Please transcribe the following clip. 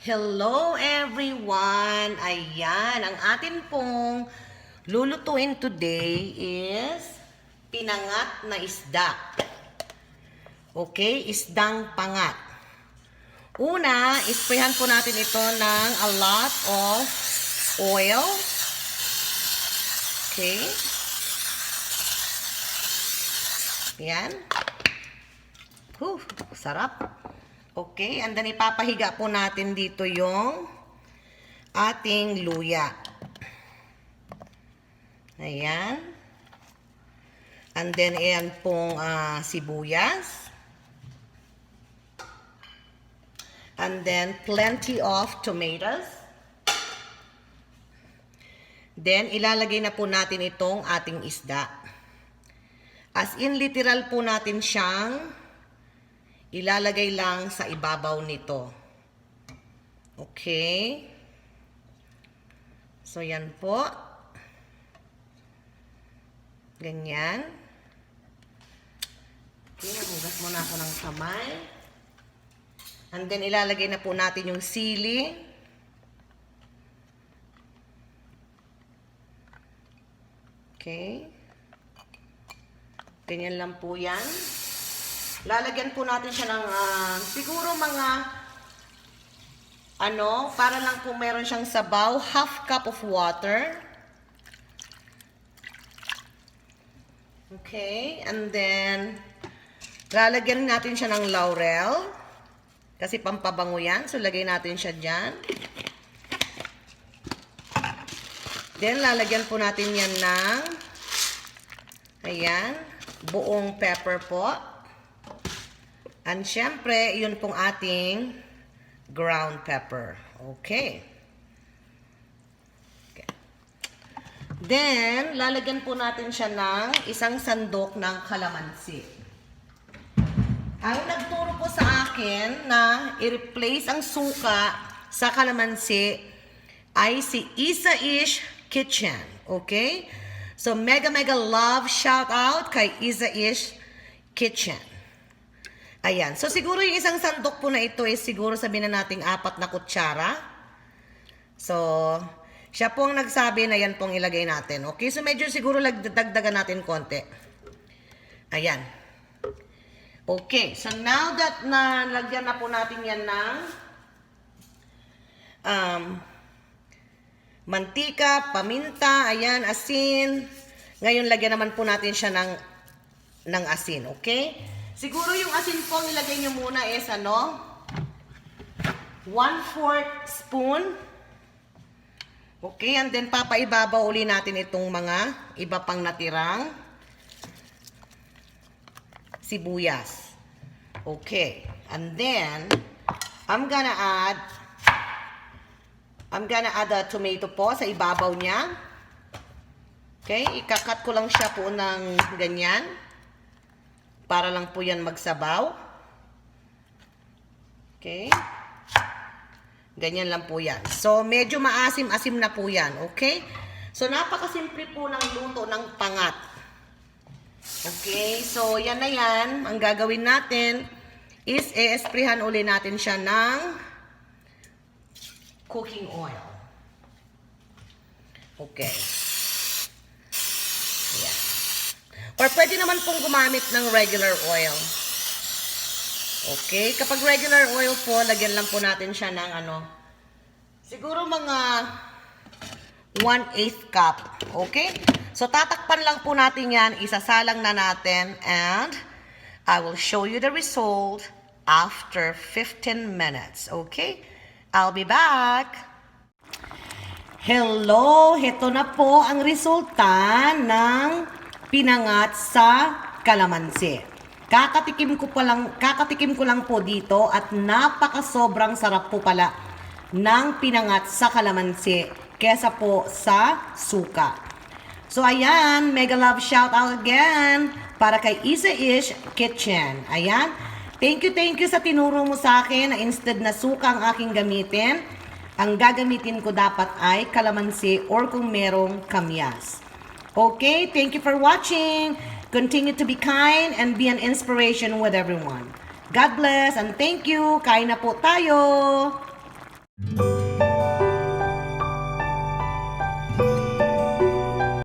Hello everyone! Ayan, ang atin pong lulutuin today is pinangat na isda. Okay, isdang pangat. Una, isprehan po natin ito ng a lot of oil. Okay. Ayan. Sarap. Okay, and then ipapahiga po natin dito yung ating luya. Ayan. And then ayan pong sibuyas. And then plenty of tomatoes. Then ilalagay na po natin itong ating isda. As in literal po natin siyang ilalagay lang sa ibabaw nito. Okay. So, yan po. Ganyan. Okay, nagugas muna ako ng kamay. And then, ilalagay na po natin yung sili. Okay. Ganyan lang po yan. Lalagyan po natin siya ng siguro mga para lang po meron siyang sabaw, half cup of water. Okay, and then lalagyan natin siya ng laurel kasi pampabango yan. So lagay natin siya diyan. Then lalagyan po natin yan ng ayan, buong pepper po. And syempre, yun pong ating ground pepper. Okay. Then, lalagyan po natin siya ng isang sandok ng kalamansi. Ang nagturo po sa akin na i-replace ang suka sa kalamansi ay si Isda Kitchen. Okay? So, mega love shout out kay Isda Kitchen. Ayan. So, siguro yung isang sandok po na ito is siguro sabihin na nating 4 na kutsara. So, siya po ang nagsabi na yan pong ilagay natin. Okay? So, medyo siguro dagdagan natin konti. Ayan. Okay. So, now that nalagyan na po natin yan ng mantika, paminta, ayan, asin. Ngayon, lagyan naman po natin siya ng asin. Okay? Siguro yung asin po ilagay nyo muna is 1/4 spoon. Okay, and then papaibabaw uli natin itong mga iba pang natirang sibuyas. Okay, and then I'm gonna add a tomato po sa ibabaw niya. Okay, ikakat ko lang siya po ng ganyan. Para lang po yan magsabaw. Okay. Ganyan lang po yan. So, medyo maasim-asim na po yan. Okay. So, napakasimple po ng luto ng pangat. Okay. So, yan na yan. Ang gagawin natin is i-esprehan uli natin siya ng cooking oil. Okay. Ayan. Or pwede naman pong gumamit ng regular oil. Okay? Kapag regular oil po, lagyan lang po natin siya ng siguro mga 1/8 cup. Okay? So, tatakpan lang po natin yan. Isasalang na natin. And I will show you the result after 15 minutes. Okay? I'll be back. Hello! Ito na po ang resulta ng pinangat sa kalamansi. Kakatikim ko lang po dito at napaka-sobrang sarap po pala ng pinangat sa kalamansi kesa po sa suka. So ayan, mega love shout out again para kay Isda Kitchen. Ayan. Thank you sa tinuro mo sa akin na instead na suka ang aking gamitin, ang gagamitin ko dapat ay kalamansi or kung merong kamyas. Okay, thank you for watching. Continue to be kind and be an inspiration with everyone. God bless and thank you. Kain na po tayo.